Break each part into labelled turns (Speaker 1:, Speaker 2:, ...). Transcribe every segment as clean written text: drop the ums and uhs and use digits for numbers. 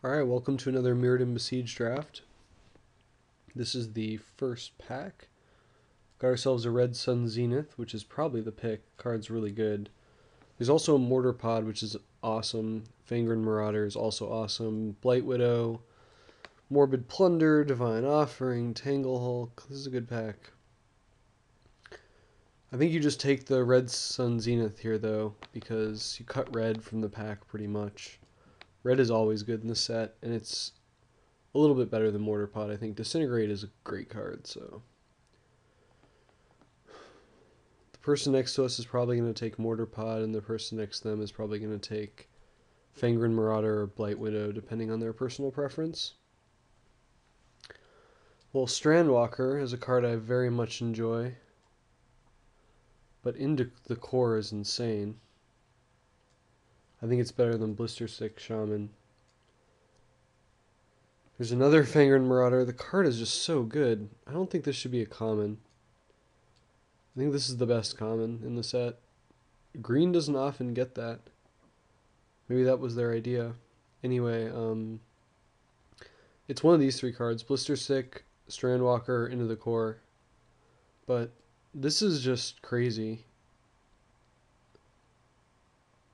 Speaker 1: Alright, welcome to another Mirrodin Besieged draft. This is the first pack. Got ourselves a Red Sun Zenith, which is probably the pick. Card's really good. There's also a Mortar Pod, which is awesome. Fangren Marauder is also awesome. Blight Widow, Morbid Plunder, Divine Offering, Tangle Hulk. This is a good pack. I think you just take the Red Sun Zenith here, though, because you cut red from the pack pretty much. Red is always good in the set, and it's a little bit better than Mortar Pod. I think Disintegrate is a great card, so. The person next to us is probably going to take Mortar Pod, and the person next to them is probably going to take Fangren Marauder or Blight Widow, depending on their personal preference. Well, Strandwalker is a card I very much enjoy, but Into the Core is insane. I think it's better than Blister Stick Shaman. There's another Fangren Marauder. The card is just so good. I don't think this should be a common. I think this is the best common in the set. Green doesn't often get that. Maybe that was their idea. Anyway, it's one of these three cards. Blister Stick, Strandwalker, Into the Core. But this is just crazy.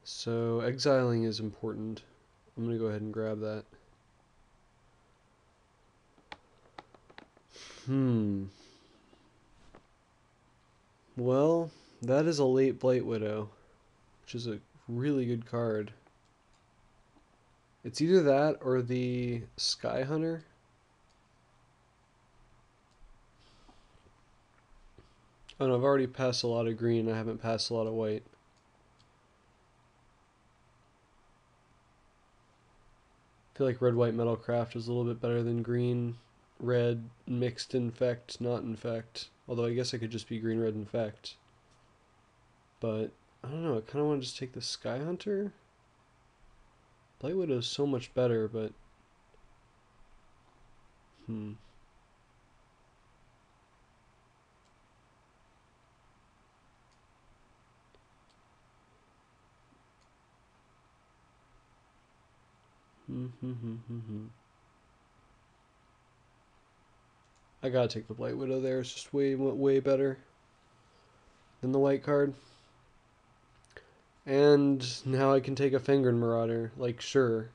Speaker 1: So exiling is important. I'm going to go ahead and grab that. Well, that is a late Blight Widow, which is a really good card. It's either that or the Sky Hunter. Oh no, I've already passed a lot of green. I haven't passed a lot of white. I feel like red, white, Metalcraft is a little bit better than green, red, mixed infect, not infect. Although I guess I could just be green, red, infect. But I don't know. I kind of want to just take the Sky Hunter. Blight Widow is so much better, but I gotta take the Blight Widow there. It's just way better than the white card. And now I can take a Fangren Marauder. Like, sure.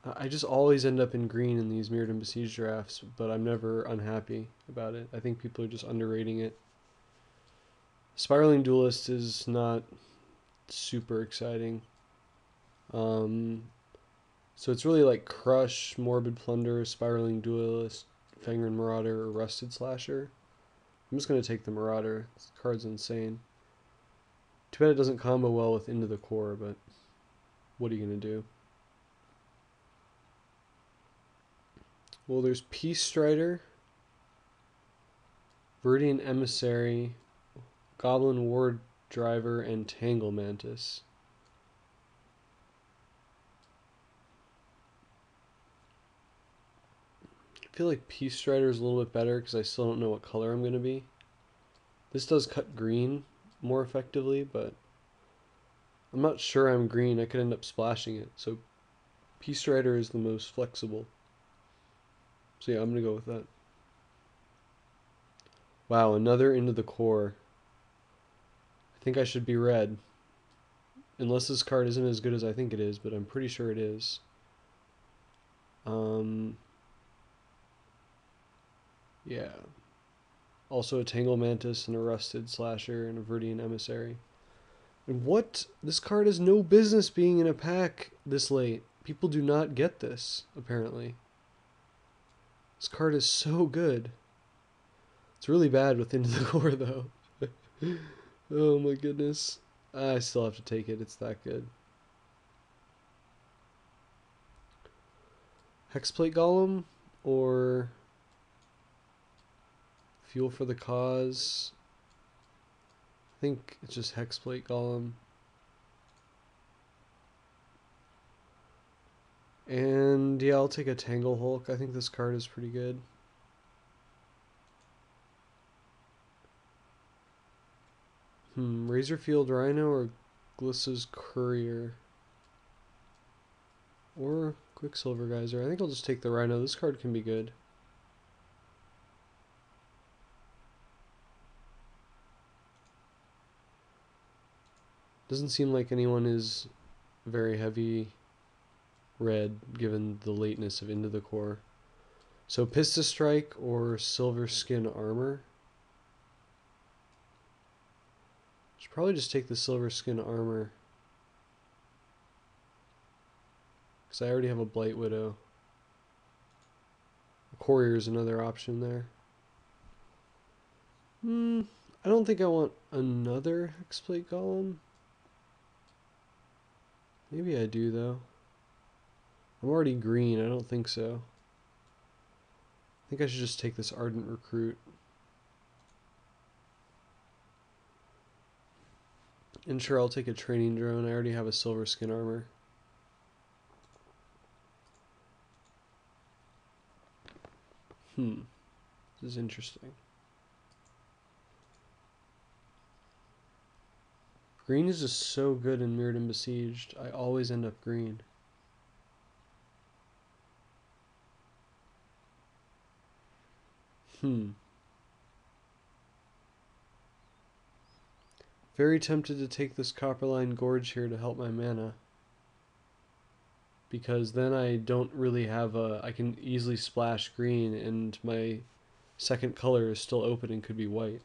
Speaker 1: I just always end up in green in these Mirrodin Besieged drafts, but I'm never unhappy about it. I think people are just underrating it. Spiraling Duelist is not super exciting. So it's really like Crush, Morbid Plunder, Spiraling Duelist, Fangren Marauder, or Rusted Slasher. I'm just going to take the Marauder. This card's insane. Too bad it doesn't combo well with Into the Core, but what are you going to do? Well, there's Peace Strider, Mirrodin Emissary, Goblin Ward Driver, and Tangle Mantis. I feel like Peace Strider is a little bit better because I still don't know what color I'm going to be. This does cut green more effectively, but I'm not sure I'm green. I could end up splashing it. So Peace Strider is the most flexible. So yeah, I'm going to go with that. Wow, another Into the Core. I think I should be red. Unless this card isn't as good as I think it is, but I'm pretty sure it is. Yeah. Also a Tangle Mantis and a Rusted Slasher and a Mirrodin Emissary. And what? This card has no business being in a pack this late. People do not get this, apparently. This card is so good. It's really bad with Into the Core, though. Oh my goodness. I still have to take it. It's that good. Hexplate Golem or Fuel for the Cause? I think it's just Hexplate Golem. And yeah, I'll take a Tangle Hulk. I think this card is pretty good. Razorfield Rhino or Glissa's Courier? Or Quicksilver Geyser. I think I'll just take the Rhino. This card can be good. Doesn't seem like anyone is very heavy red given the lateness of Into the Core. So Pista Strike or Silver Skin Armor. Should probably just take the Silver Skin Armor, because I already have a Blight Widow. A Courier is another option there. I don't think I want another Hexplate Golem. Maybe I do though. I'm already green, I don't think so. I think I should just take this Ardent Recruit. And sure, I'll take a Training Drone. I already have a Silver Skin Armor. This is interesting. Green is just so good in Mirrodin Besieged. I always end up green. Very tempted to take this Copperline Gorge here to help my mana, because then I don't really have a... I can easily splash green and my second color is still open and could be white.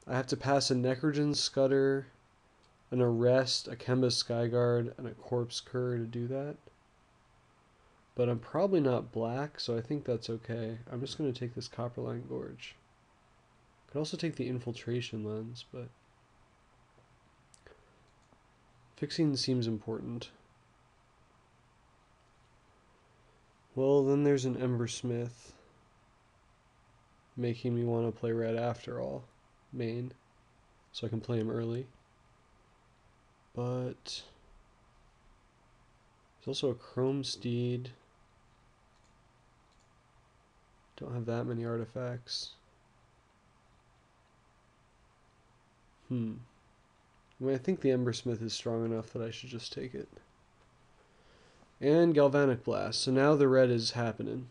Speaker 1: I have to pass a Necrogen Scudder, an Arrest, a Kemba Skyguard, and a Corpse Cur to do that. But I'm probably not black, so I think that's okay. I'm just going to take this Copperline Gorge. I could also take the Infiltration Lens, but fixing seems important. Well, then there's an Embersmith, making me want to play red after all, main, so I can play him early. But there's also a Chrome Steed. Don't have that many artifacts. I mean, I think the Embersmith is strong enough that I should just take it. And Galvanic Blast. So now the red is happening.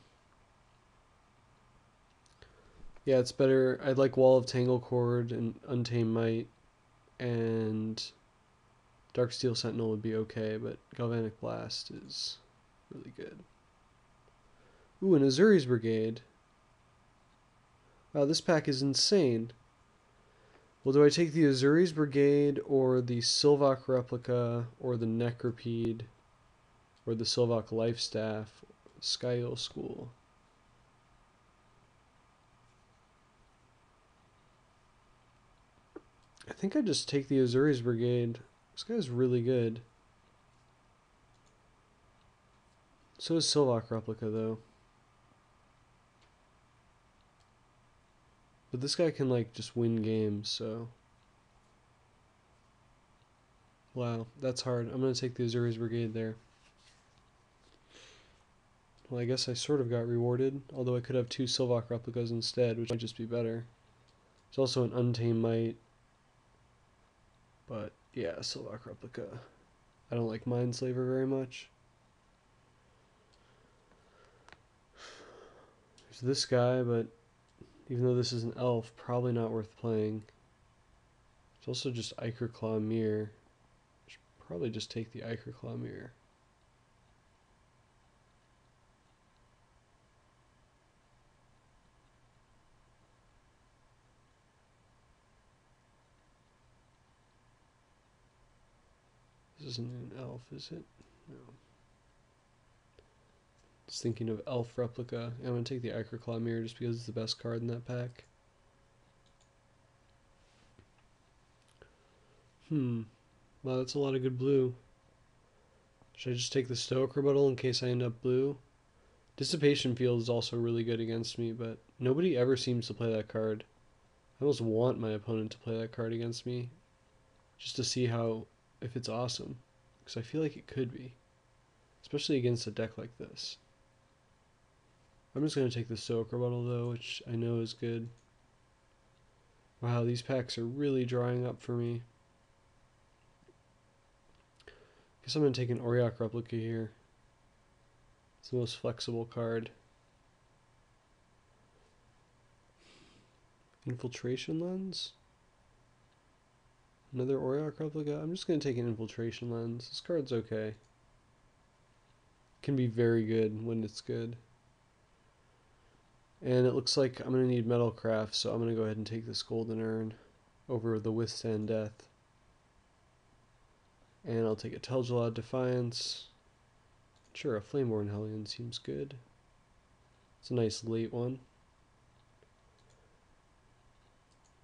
Speaker 1: Yeah, it's better. I'd like Wall of Tanglecord and Untamed Might, and Darksteel Sentinel would be okay, but Galvanic Blast is really good. Ooh, an Azuri's Brigade. Wow, this pack is insane. Well, do I take the Azuri's Brigade or the Sylvok Replica or the Necropede or the Sylvok Lifestaff, Skyil School? I think I just take the Azuri's Brigade. This guy's really good. So is Sylvok Replica, though. But this guy can, like, just win games, so... Wow, that's hard. I'm going to take the Azuri's Brigade there. Well, I guess I sort of got rewarded, although I could have 2 Sylvok Replicas instead, which might just be better. There's also an Untamed Might. But, yeah, Sylvok Replica. I don't like Mindslaver very much. There's this guy, but even though this is an elf, probably not worth playing. It's also just Ichor Claw Mirror. I should probably just take the Ichor Claw Mirror. This isn't an elf, is it? No. Just thinking of elf replica. I'm going to take the Ichor Claw Mirror just because it's the best card in that pack. Wow, that's a lot of good blue. Should I just take the Stoic Rebuttal in case I end up blue? Dissipation Field is also really good against me, but nobody ever seems to play that card. I almost want my opponent to play that card against me, just to see how, if it's awesome, because I feel like it could be, especially against a deck like this. I'm just going to take the Stoic Rebuttal though, which I know is good. Wow, these packs are really drying up for me. Guess I'm going to take an Auriok Replica here. It's the most flexible card. Infiltration Lens? Another Aureoc replica? I'm just going to take an Infiltration Lens. This card's okay. Can be very good when it's good. And it looks like I'm going to need Metalcraft, so I'm going to go ahead and take this Golden Urn over the Withstand Death. And I'll take a Telgelad Defiance. Sure, a Flameborn Hellion seems good. It's a nice late one.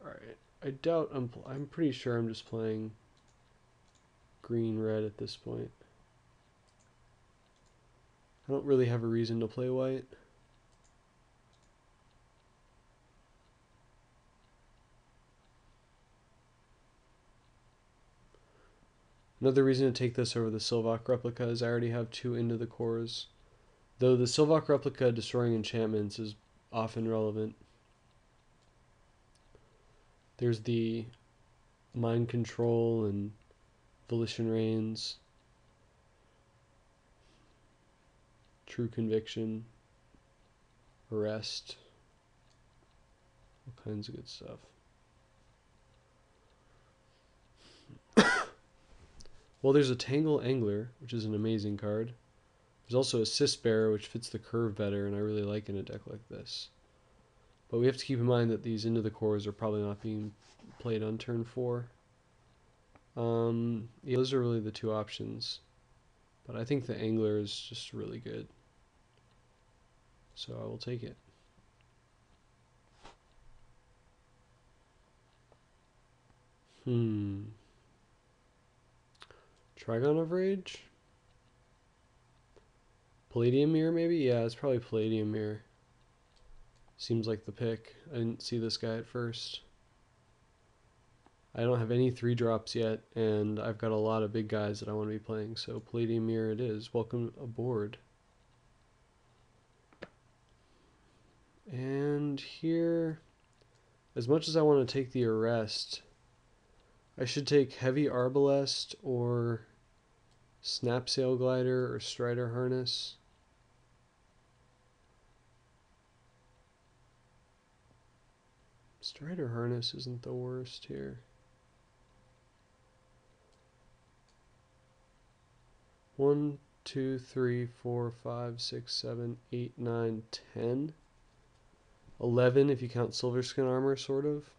Speaker 1: Alright, I doubt I'm pretty sure I'm just playing green-red at this point. I don't really have a reason to play white. Another reason to take this over the Sylvok replica is I already have 2 Into the Cores. Though the Sylvok replica destroying enchantments is often relevant. There's the Mind Control and Volition Reigns, True Conviction, Arrest, all kinds of good stuff. Well, there's a Tangle Angler, which is an amazing card. There's also a Cyst Bearer, which fits the curve better, and I really like in a deck like this. But we have to keep in mind that these Into the Cores are probably not being played on turn 4. Yeah, those are really the 2 options. But I think the Angler is just really good. So I will take it. Trigon of Rage? Palladium Mirror maybe? Yeah, it's probably Palladium Mirror. Seems like the pick. I didn't see this guy at first. I don't have any 3-drops yet, and I've got a lot of big guys that I want to be playing, so Palladium Mirror it is. Welcome aboard. And here, as much as I want to take the Arrest, I should take Heavy Arbalest or Snapsail Glider or Strider Harness. Strider Harness isn't the worst here. 1, 2, 3, 4, 5, 6, 7, 8, 9, 10. 11 if you count Silverskin Armor, sort of.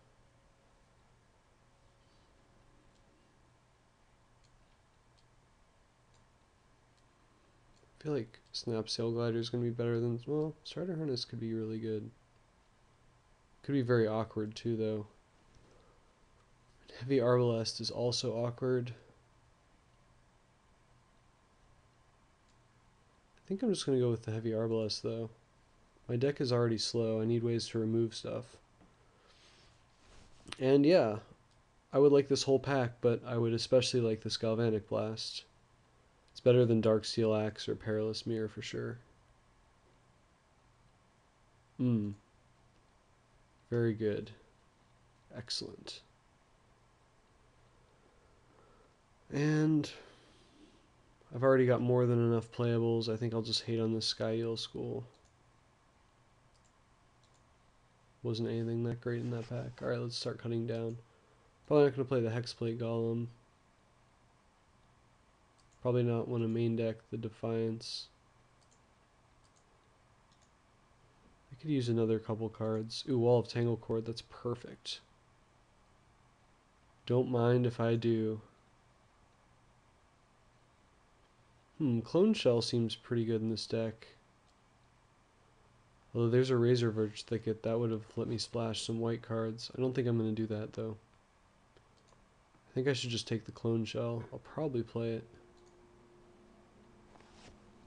Speaker 1: I feel like Snapsail Glider is going to be better than... Well, Strider Harness could be really good. Could be very awkward too, though. Heavy Arbalest is also awkward. I think I'm just going to go with the Heavy Arbalest, though. My deck is already slow. I need ways to remove stuff. And yeah, I would like this whole pack, but I would especially like this Galvanic Blast. It's better than Darksteel Axe or Perilous Mirror for sure. Very good. Excellent. And I've already got more than enough playables. I think I'll just hate on this Sky Eel School. Wasn't anything that great in that pack. Alright, let's start cutting down. Probably not going to play the Hexplate Golem. Probably not want to main deck the Defiance. I could use another couple cards. Ooh, Wall of Tanglecord, that's perfect. Don't mind if I do. Clone Shell seems pretty good in this deck. Although there's a Razor Verge Thicket, that would have let me splash some white cards. I don't think I'm going to do that, though. I think I should just take the Clone Shell. I'll probably play it.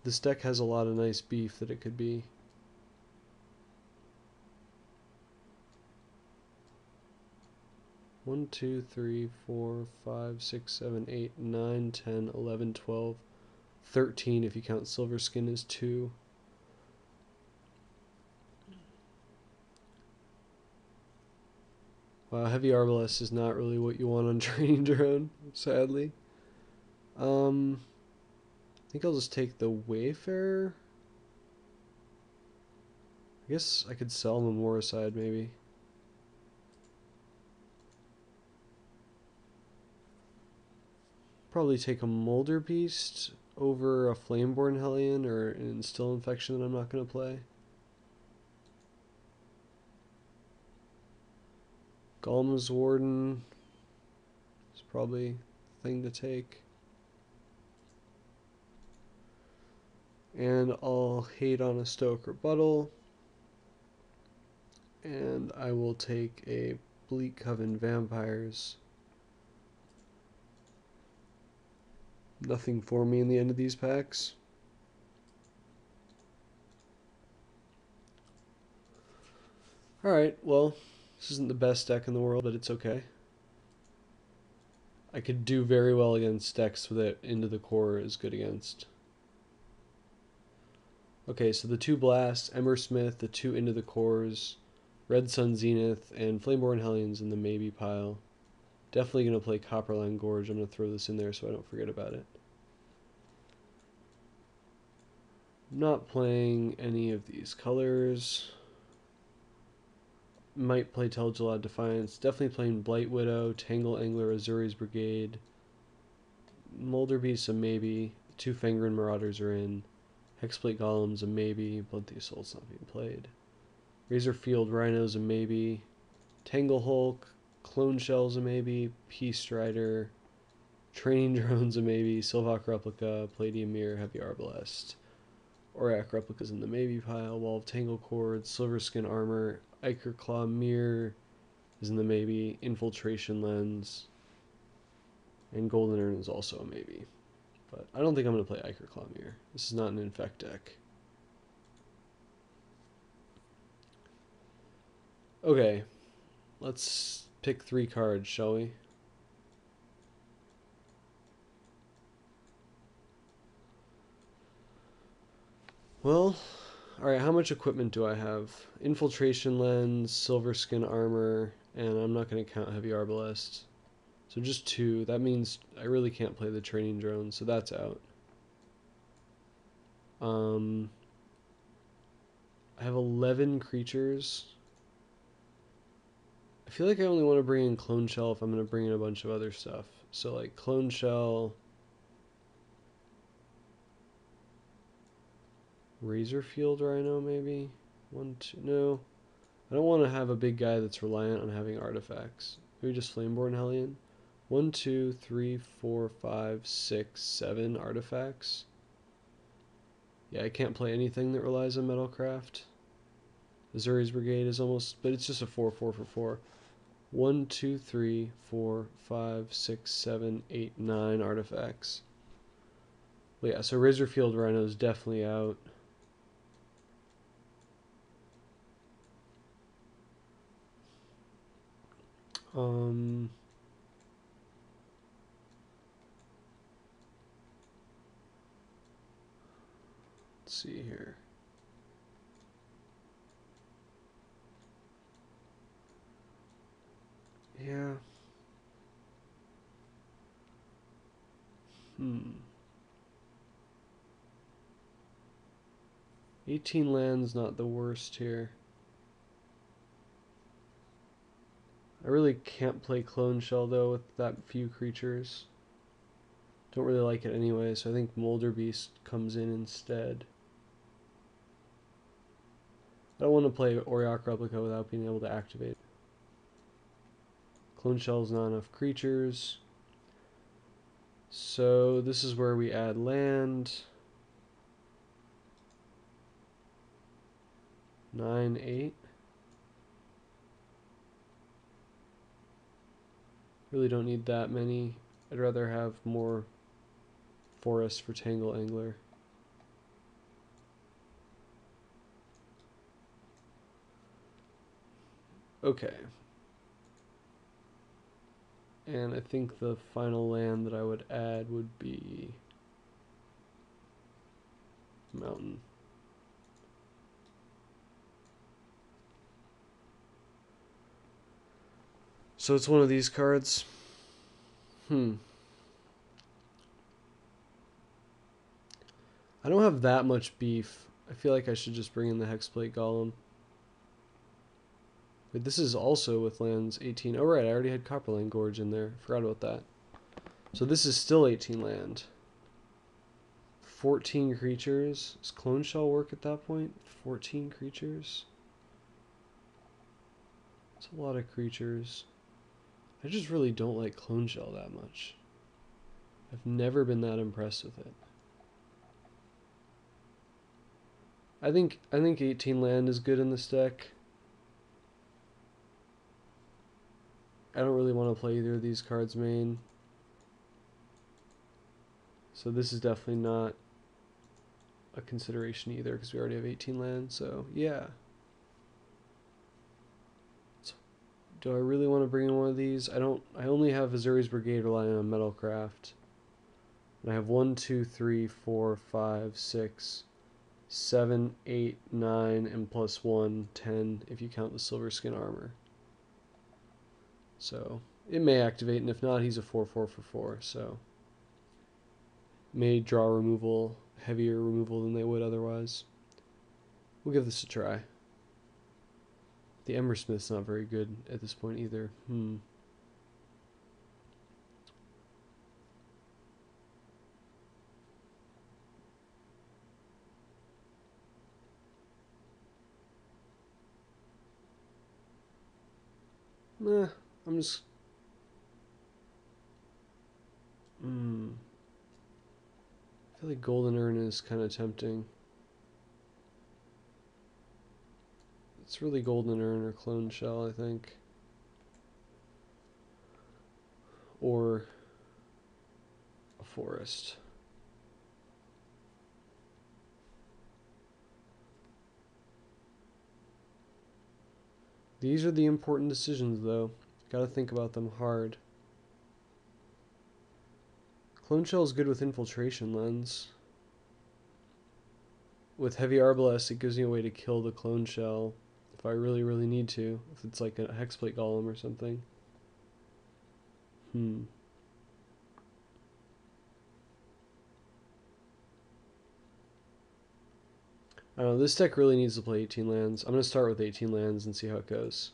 Speaker 1: This deck has a lot of nice beef that it could be. One, 2, 3, 4, 5, 6, 7, 8, 9, 10, 11, 12, 13 if you count Silverskin as 2. Wow, Heavy Arbalest is not really what you want on Training Drone, sadly. I think I'll just take the Wayfarer. I guess I could sell Memoricide maybe. Probably take a Molder Beast over a Flameborn Hellion or an Instill Infection that I'm not going to play. Golm's Warden is probably a thing to take. And I'll hate on a Stoic Rebuttal. And I will take a Bleak Coven Vampires. Nothing for me in the end of these packs. Alright, well, this isn't the best deck in the world, but it's okay. I could do very well against decks that Into the Core is good against. Okay, so the 2 Blasts, Emmersmith, the 2 Into the Cores, Red Sun Zenith, and Flameborn Hellions in the maybe pile. Definitely going to play Copperline Gorge. I'm going to throw this in there so I don't forget about it. I'm not playing any of these colors. Might play Telgelad Defiance. Definitely playing Blight Widow, Tangle Angler, Azuri's Brigade. Molder Beast, a maybe. 2 Fangren Marauders are in. Hexplate Golem's a maybe. Bloodthief Assault's not being played. Razorfield Rhino's a maybe. Tangle Hulk. Clone Shell's a maybe. Peace Strider. Training Drone's a maybe. Sylvok Replica. Palladium Mirror. Heavy Arbalest. Auric Replica's in the maybe pile. Wall of Tangle Cords. Silverskin Armor. Ichor Claw Mirror is in the maybe. Infiltration Lens. And Golden Urn is also a maybe. But I don't think I'm going to play Ichor Claw Mirror. This is not an Infect deck. Okay. Let's pick 3 cards, shall we? Well, alright, how much equipment do I have? Infiltration Lens, Silverskin Armor, and I'm not going to count Heavy Arbalest. So just 2. That means I really can't play the Training Drone, so that's out. I have 11 creatures. I feel like I only want to bring in Clone Shell if I'm going to bring in a bunch of other stuff. So like Clone Shell, Razorfield Rhino maybe? 1, 2, no. I don't want to have a big guy that's reliant on having artifacts. Maybe just Flameborn Hellion. 1, 2, 3, 4, 5, 6, 7 artifacts. Yeah, I can't play anything that relies on Metalcraft. Azuri's Brigade is almost, but it's just a 4/4 for 4. 1, 2, 3, 4, 5, 6, 7, 8, 9 artifacts. Well, yeah, so Razorfield Rhino is definitely out. Let's see here. Yeah. 18 lands, not the worst here. I really can't play Clone Shell though with that few creatures. Don't really like it anyway, so I think Molder Beast comes in instead. I don't want to play Auric Replica without being able to activate. Clone Shell's not enough creatures. So this is where we add land. 9, 8. Really don't need that many. I'd rather have more forests for Tangle Angler. Okay. And I think the final land that I would add would be Mountain. So it's one of these cards. I don't have that much beef. I feel like I should just bring in the Hexplate Golem. Wait, this is also with lands 18. Oh, right, I already had Copperland Gorge in there. Forgot about that. So this is still 18 land. 14 creatures. Does Clone Shell work at that point? 14 creatures? It's a lot of creatures. I just really don't like Clone Shell that much. I've never been that impressed with it. I think 18 land is good in this deck. I don't really want to play either of these cards main. So this is definitely not a consideration either because we already have 18 land. So yeah. So, do I really want to bring in one of these? I don't. I only have Azuri's Brigade relying on Metalcraft. And I have 1, 2, 3, 4, 5, 6, 7, 8, 9, and plus 1, 10 if you count the Silver Skin Armor. So it may activate, and if not, he's a 4/4 for 4. So may draw removal, heavier removal than they would otherwise. We'll give this a try. The Embersmith's not very good at this point either. I'm just... I feel like Golden Urn is kind of tempting. It's really Golden Urn or Clone Shell, I think. Or a Forest. These are the important decisions, though. Gotta think about them hard. Clone Shell is good with Infiltration Lens. With Heavy Arbalest, it gives me a way to kill the Clone Shell if I really, really need to. If it's like a Hexplate Golem or something. I don't know, this deck really needs to play 18 lands. I'm going to start with 18 lands and see how it goes.